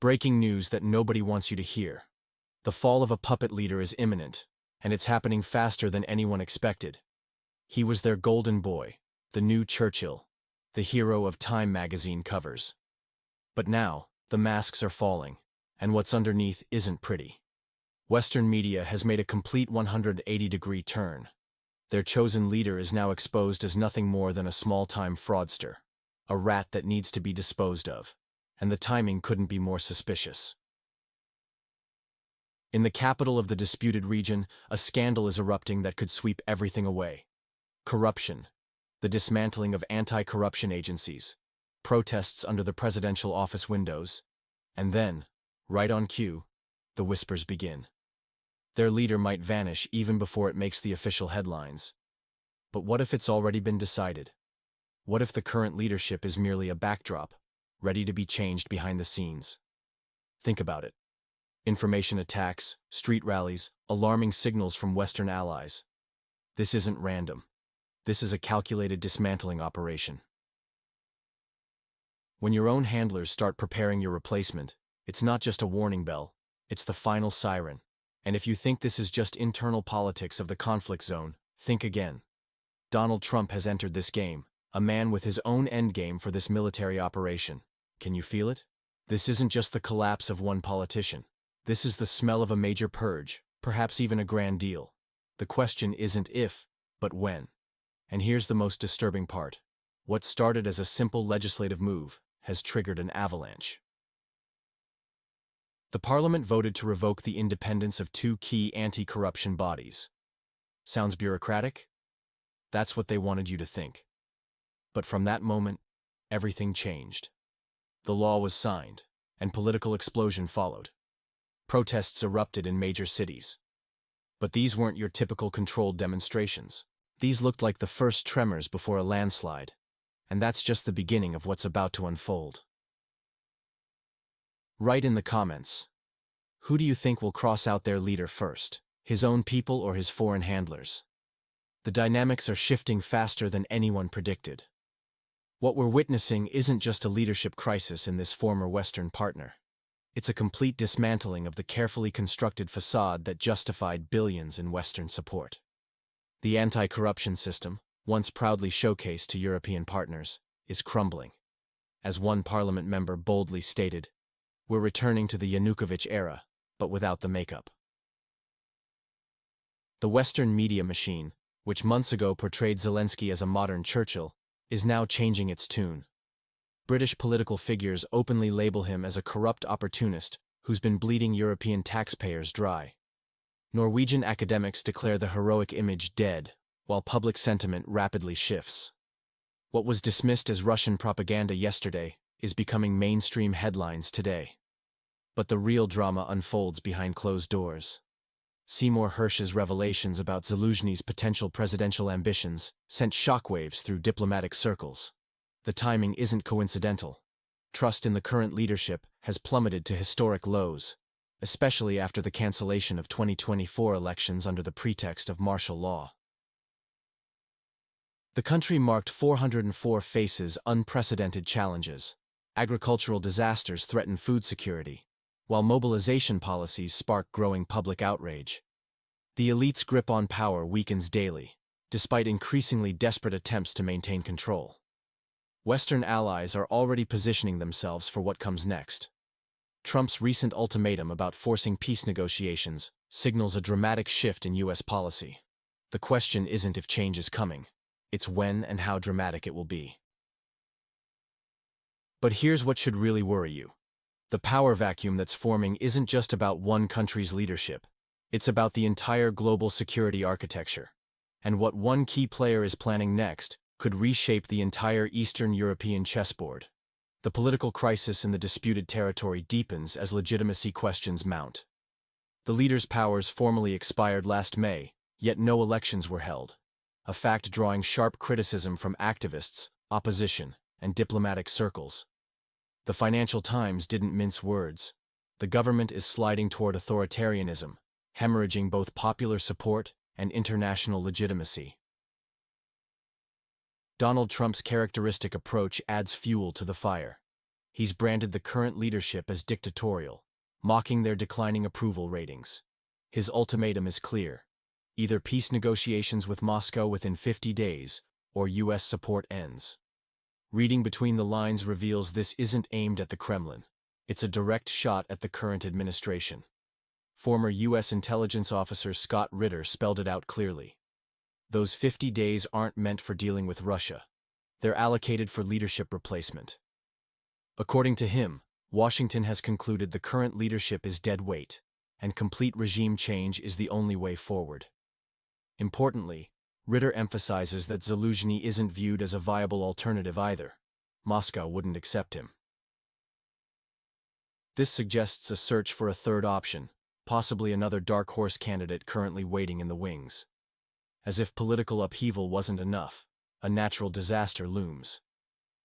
Breaking news that nobody wants you to hear. The fall of a puppet leader is imminent, and it's happening faster than anyone expected. He was their golden boy, the new Churchill, the hero of Time magazine covers. But now, the masks are falling, and what's underneath isn't pretty. Western media has made a complete 180-degree turn. Their chosen leader is now exposed as nothing more than a small-time fraudster, a rat that needs to be disposed of, and the timing couldn't be more suspicious. In the capital of the disputed region, a scandal is erupting that could sweep everything away. Corruption, the dismantling of anti-corruption agencies, protests under the presidential office windows, and then, right on cue, the whispers begin. Their leader might vanish even before it makes the official headlines. But what if it's already been decided? What if the current leadership is merely a backdrop, ready to be changed behind the scenes? Think about it. Information attacks, street rallies, alarming signals from Western allies. This isn't random. This is a calculated dismantling operation. When your own handlers start preparing your replacement, it's not just a warning bell, it's the final siren. And if you think this is just internal politics of the conflict zone, think again. Donald Trump has entered this game, a man with his own endgame for this military operation. Can you feel it? This isn't just the collapse of one politician. This is the smell of a major purge, perhaps even a grand deal. The question isn't if, but when. And here's the most disturbing part. What started as a simple legislative move has triggered an avalanche. The Parliament voted to revoke the independence of two key anti-corruption bodies. Sounds bureaucratic? That's what they wanted you to think. But from that moment, everything changed. The law was signed, and political explosion followed. Protests erupted in major cities. But these weren't your typical controlled demonstrations. These looked like the first tremors before a landslide. And that's just the beginning of what's about to unfold. Write in the comments. Who do you think will cross out their leader first? His own people or his foreign handlers? The dynamics are shifting faster than anyone predicted. What we're witnessing isn't just a leadership crisis in this former Western partner. It's a complete dismantling of the carefully constructed façade that justified billions in Western support. The anti-corruption system, once proudly showcased to European partners, is crumbling. As one parliament member boldly stated, "We're returning to the Yanukovych era, but without the makeup." The Western media machine, which months ago portrayed Zelensky as a modern Churchill, is now changing its tune. British political figures openly label him as a corrupt opportunist who's been bleeding European taxpayers dry. Norwegian academics declare the heroic image dead, while public sentiment rapidly shifts. What was dismissed as Russian propaganda yesterday is becoming mainstream headlines today. But the real drama unfolds behind closed doors. Seymour Hersh's revelations about Zelensky's potential presidential ambitions sent shockwaves through diplomatic circles. The timing isn't coincidental. Trust in the current leadership has plummeted to historic lows, especially after the cancellation of 2024 elections under the pretext of martial law. The country marked 404 faces unprecedented challenges. Agricultural disasters threaten food security, while mobilization policies spark growing public outrage. The elite's grip on power weakens daily, despite increasingly desperate attempts to maintain control. Western allies are already positioning themselves for what comes next. Trump's recent ultimatum about forcing peace negotiations signals a dramatic shift in U.S. policy. The question isn't if change is coming, it's when and how dramatic it will be. But here's what should really worry you. The power vacuum that's forming isn't just about one country's leadership. It's about the entire global security architecture. And what one key player is planning next could reshape the entire Eastern European chessboard. The political crisis in the disputed territory deepens as legitimacy questions mount. The leader's powers formally expired last May, yet no elections were held, a fact drawing sharp criticism from activists, opposition, and diplomatic circles. The Financial Times didn't mince words. The government is sliding toward authoritarianism, hemorrhaging both popular support and international legitimacy. Donald Trump's characteristic approach adds fuel to the fire. He's branded the current leadership as dictatorial, mocking their declining approval ratings. His ultimatum is clear: either peace negotiations with Moscow within 50 days, or U.S. support ends. Reading between the lines reveals this isn't aimed at the Kremlin. It's a direct shot at the current administration. Former U.S. intelligence officer Scott Ritter spelled it out clearly. Those 50 days aren't meant for dealing with Russia. They're allocated for leadership replacement. According to him, Washington has concluded the current leadership is dead weight, and complete regime change is the only way forward. Importantly, Ritter emphasizes that Zelensky isn't viewed as a viable alternative either. Moscow wouldn't accept him. This suggests a search for a third option, possibly another dark horse candidate currently waiting in the wings. As if political upheaval wasn't enough, a natural disaster looms.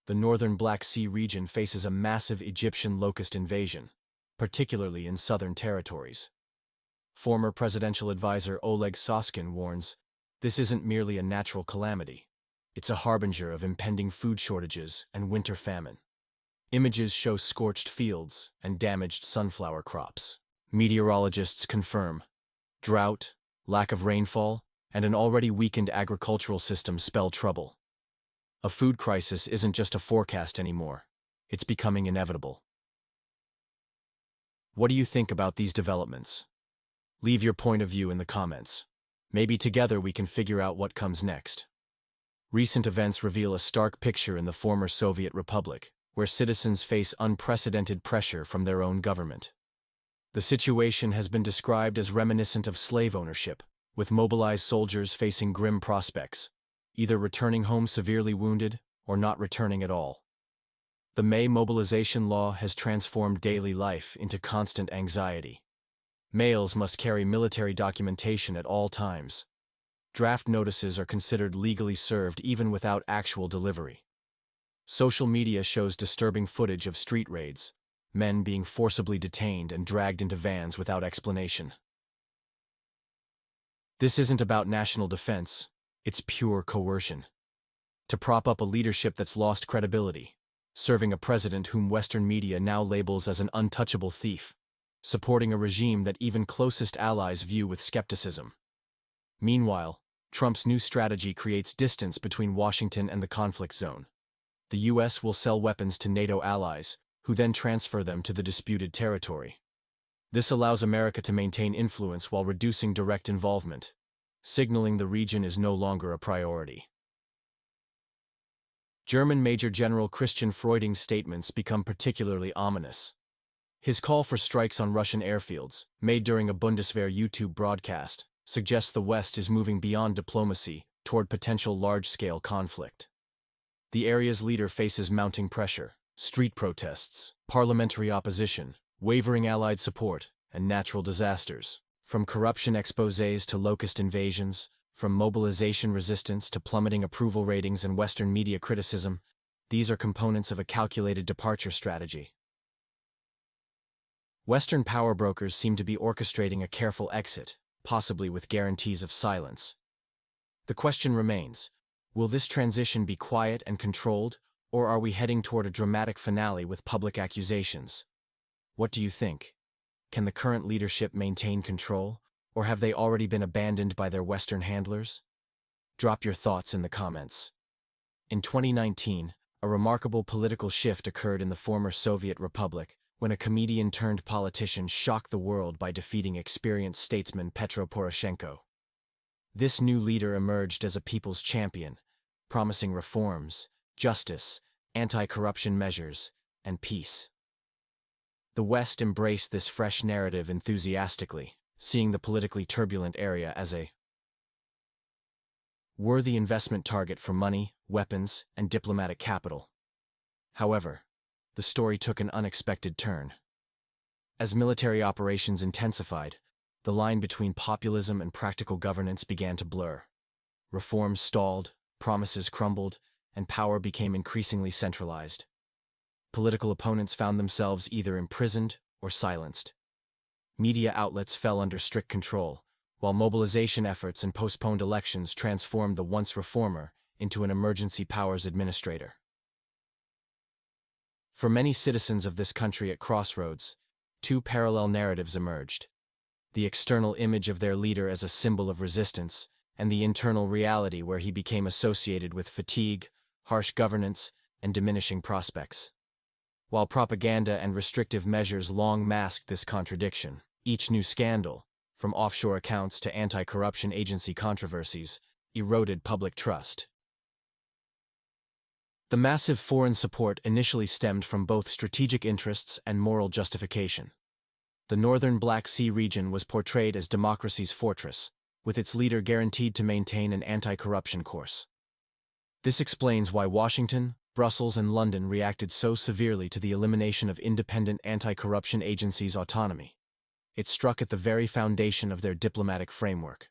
The northern Black Sea region faces a massive Egyptian locust invasion, particularly in southern territories. Former presidential advisor Oleg Soskin warns, this isn't merely a natural calamity. It's a harbinger of impending food shortages and winter famine. Images show scorched fields and damaged sunflower crops. Meteorologists confirm drought, lack of rainfall, and an already weakened agricultural system spell trouble. A food crisis isn't just a forecast anymore. It's becoming inevitable. What do you think about these developments? Leave your point of view in the comments. Maybe together we can figure out what comes next. Recent events reveal a stark picture in the former Soviet Republic, where citizens face unprecedented pressure from their own government. The situation has been described as reminiscent of slave ownership, with mobilized soldiers facing grim prospects, either returning home severely wounded or not returning at all. The May mobilization law has transformed daily life into constant anxiety. Males must carry military documentation at all times. Draft notices are considered legally served even without actual delivery. Social media shows disturbing footage of street raids, men being forcibly detained and dragged into vans without explanation. This isn't about national defense. It's pure coercion. To prop up a leadership that's lost credibility, serving a president whom Western media now labels as an untouchable thief, supporting a regime that even closest allies view with skepticism. Meanwhile, Trump's new strategy creates distance between Washington and the conflict zone. The U.S. will sell weapons to NATO allies, who then transfer them to the disputed territory. This allows America to maintain influence while reducing direct involvement, signaling the region is no longer a priority. German Major General Christian Freuding's statements become particularly ominous. His call for strikes on Russian airfields, made during a Bundeswehr YouTube broadcast, suggests the West is moving beyond diplomacy toward potential large-scale conflict. The area's leader faces mounting pressure, street protests, parliamentary opposition, wavering Allied support, and natural disasters. From corruption exposés to locust invasions, from mobilization resistance to plummeting approval ratings and Western media criticism, these are components of a calculated departure strategy. Western power brokers seem to be orchestrating a careful exit, possibly with guarantees of silence. The question remains, will this transition be quiet and controlled, or are we heading toward a dramatic finale with public accusations? What do you think? Can the current leadership maintain control, or have they already been abandoned by their Western handlers? Drop your thoughts in the comments. In 2019, a remarkable political shift occurred in the former Soviet Republic when a comedian-turned-politician shocked the world by defeating experienced statesman Petro Poroshenko. This new leader emerged as a people's champion, promising reforms, justice, anti-corruption measures, and peace. The West embraced this fresh narrative enthusiastically, seeing the politically turbulent area as a worthy investment target for money, weapons, and diplomatic capital. However, the story took an unexpected turn. As military operations intensified, the line between populism and practical governance began to blur. Reforms stalled, promises crumbled, and power became increasingly centralized. Political opponents found themselves either imprisoned or silenced. Media outlets fell under strict control, while mobilization efforts and postponed elections transformed the once reformer into an emergency powers administrator. For many citizens of this country at crossroads, two parallel narratives emerged: the external image of their leader as a symbol of resistance, and the internal reality where he became associated with fatigue, harsh governance, and diminishing prospects. While propaganda and restrictive measures long masked this contradiction, each new scandal, from offshore accounts to anti-corruption agency controversies, eroded public trust. The massive foreign support initially stemmed from both strategic interests and moral justification. The northern Black Sea region was portrayed as democracy's fortress, with its leader guaranteed to maintain an anti-corruption course. This explains why Washington, Brussels, and London reacted so severely to the elimination of independent anti-corruption agencies' autonomy. It struck at the very foundation of their diplomatic framework.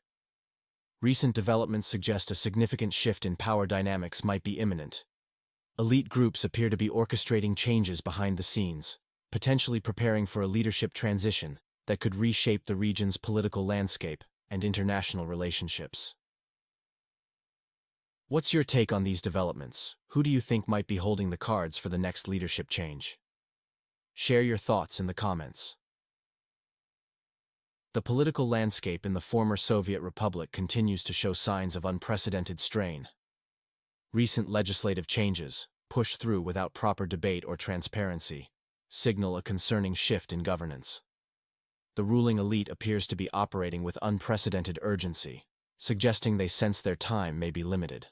Recent developments suggest a significant shift in power dynamics might be imminent. Elite groups appear to be orchestrating changes behind the scenes, potentially preparing for a leadership transition that could reshape the region's political landscape and international relationships. What's your take on these developments? Who do you think might be holding the cards for the next leadership change? Share your thoughts in the comments. The political landscape in the former Soviet Republic continues to show signs of unprecedented strain. Recent legislative changes, pushed through without proper debate or transparency, signal a concerning shift in governance. The ruling elite appears to be operating with unprecedented urgency, suggesting they sense their time may be limited.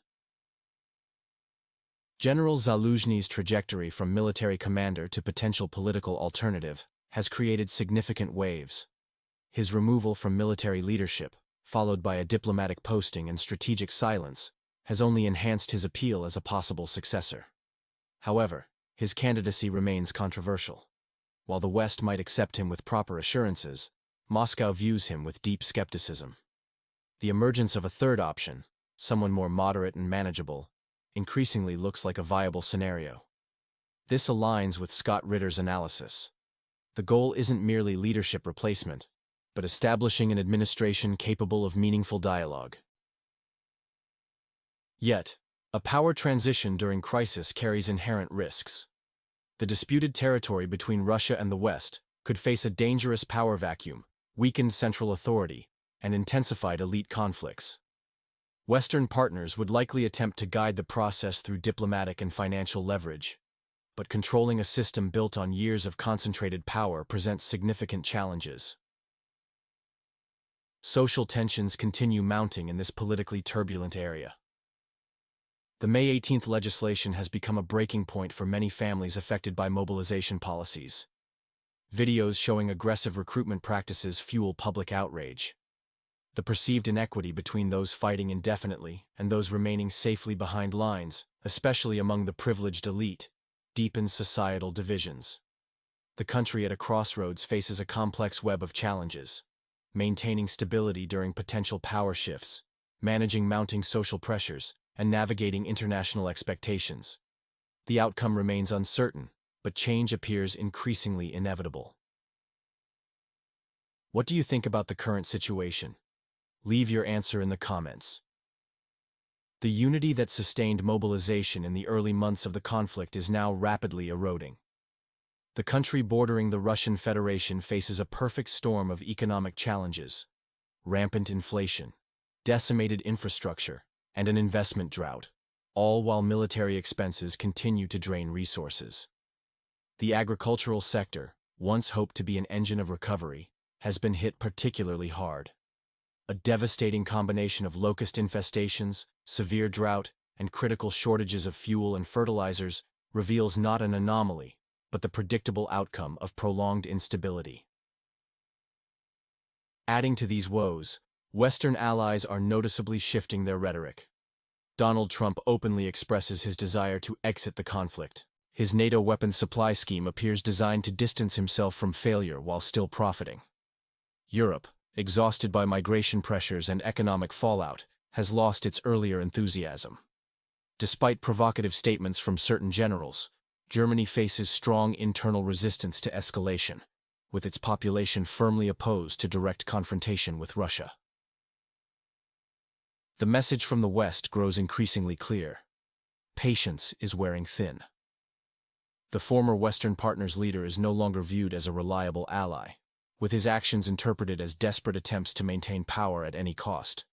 General Zaluzhny's trajectory from military commander to potential political alternative has created significant waves. His removal from military leadership, followed by a diplomatic posting and strategic silence, has only enhanced his appeal as a possible successor. However, his candidacy remains controversial. While the West might accept him with proper assurances, Moscow views him with deep skepticism. The emergence of a third option, someone more moderate and manageable, increasingly looks like a viable scenario. This aligns with Scott Ritter's analysis. The goal isn't merely leadership replacement, but establishing an administration capable of meaningful dialogue. Yet, a power transition during crisis carries inherent risks. The disputed territory between Russia and the West could face a dangerous power vacuum, weakened central authority, and intensified elite conflicts. Western partners would likely attempt to guide the process through diplomatic and financial leverage, but controlling a system built on years of concentrated power presents significant challenges. Social tensions continue mounting in this politically turbulent area. The May 18th legislation has become a breaking point for many families affected by mobilization policies. Videos showing aggressive recruitment practices fuel public outrage. The perceived inequity between those fighting indefinitely and those remaining safely behind lines, especially among the privileged elite, deepens societal divisions. The country at a crossroads faces a complex web of challenges: maintaining stability during potential power shifts, managing mounting social pressures, and navigating international expectations. The outcome remains uncertain, but change appears increasingly inevitable. What do you think about the current situation? Leave your answer in the comments. The unity that sustained mobilization in the early months of the conflict is now rapidly eroding. The country bordering the Russian Federation faces a perfect storm of economic challenges: rampant inflation, decimated infrastructure, and an investment drought, all while military expenses continue to drain resources. The agricultural sector, once hoped to be an engine of recovery, has been hit particularly hard. A devastating combination of locust infestations, severe drought, and critical shortages of fuel and fertilizers reveals not an anomaly, but the predictable outcome of prolonged instability. Adding to these woes, Western allies are noticeably shifting their rhetoric. Donald Trump openly expresses his desire to exit the conflict. His NATO weapons supply scheme appears designed to distance himself from failure while still profiting. Europe, exhausted by migration pressures and economic fallout, has lost its earlier enthusiasm. Despite provocative statements from certain generals, Germany faces strong internal resistance to escalation, with its population firmly opposed to direct confrontation with Russia. The message from the West grows increasingly clear: patience is wearing thin. The former Western partner's leader is no longer viewed as a reliable ally, with his actions interpreted as desperate attempts to maintain power at any cost.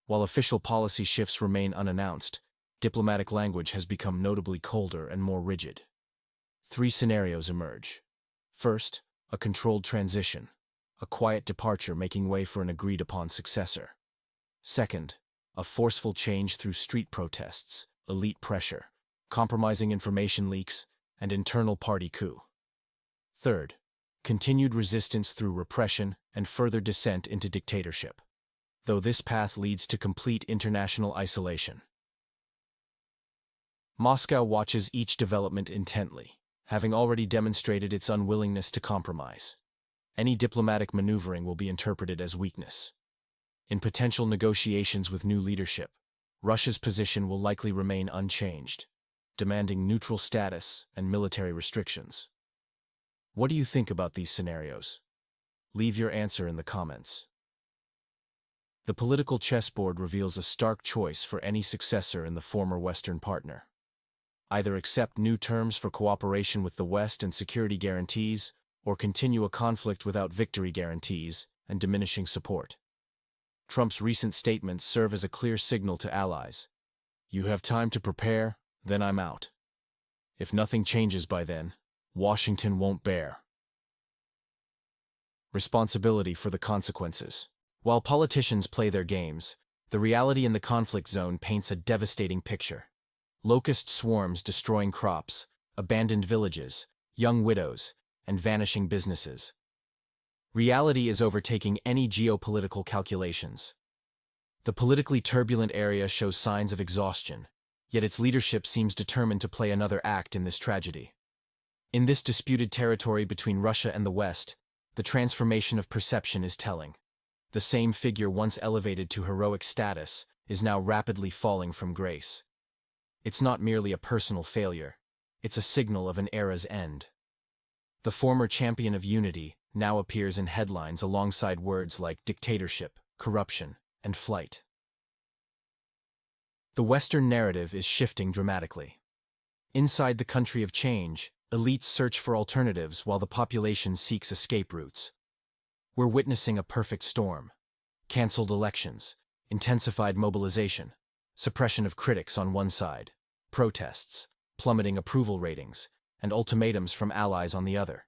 While official policy shifts remain unannounced, diplomatic language has become notably colder and more rigid. 3 scenarios emerge. First, a controlled transition, a quiet departure making way for an agreed-upon successor. Second, a forceful change through street protests, elite pressure, compromising information leaks, and internal party coup. Third, continued resistance through repression and further descent into dictatorship, though this path leads to complete international isolation. Moscow watches each development intently, having already demonstrated its unwillingness to compromise. Any diplomatic maneuvering will be interpreted as weakness. In potential negotiations with new leadership, Russia's position will likely remain unchanged, demanding neutral status and military restrictions. What do you think about these scenarios? Leave your answer in the comments. The political chessboard reveals a stark choice for any successor in the former Western partner. Either accept new terms for cooperation with the West and security guarantees, or continue a conflict without victory guarantees and diminishing support. Trump's recent statements serve as a clear signal to allies. You have time to prepare, then I'm out. If nothing changes by then, Washington won't bear responsibility for the consequences. While politicians play their games, the reality in the conflict zone paints a devastating picture. Locust swarms destroying crops, abandoned villages, young widows, and vanishing businesses. Reality is overtaking any geopolitical calculations. The politically turbulent area shows signs of exhaustion, yet its leadership seems determined to play another act in this tragedy. In this disputed territory between Russia and the West, the transformation of perception is telling. The same figure once elevated to heroic status is now rapidly falling from grace. It's not merely a personal failure, it's a signal of an era's end. The former champion of unity now appears in headlines alongside words like dictatorship, corruption, and flight. The Western narrative is shifting dramatically. Inside the country of change, elites search for alternatives while the population seeks escape routes. We're witnessing a perfect storm. Cancelled elections, intensified mobilization, suppression of critics on one side, protests, plummeting approval ratings, and ultimatums from allies on the other.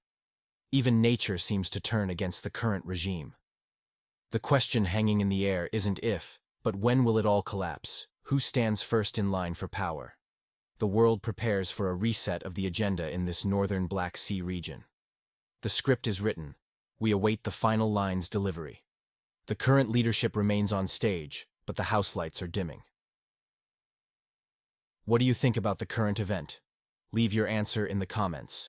Even nature seems to turn against the current regime. The question hanging in the air isn't if, but when will it all collapse? Who stands first in line for power? The world prepares for a reset of the agenda in this northern Black Sea region. The script is written. We await the final line's delivery. The current leadership remains on stage, but the house lights are dimming. What do you think about the current event? Leave your answer in the comments.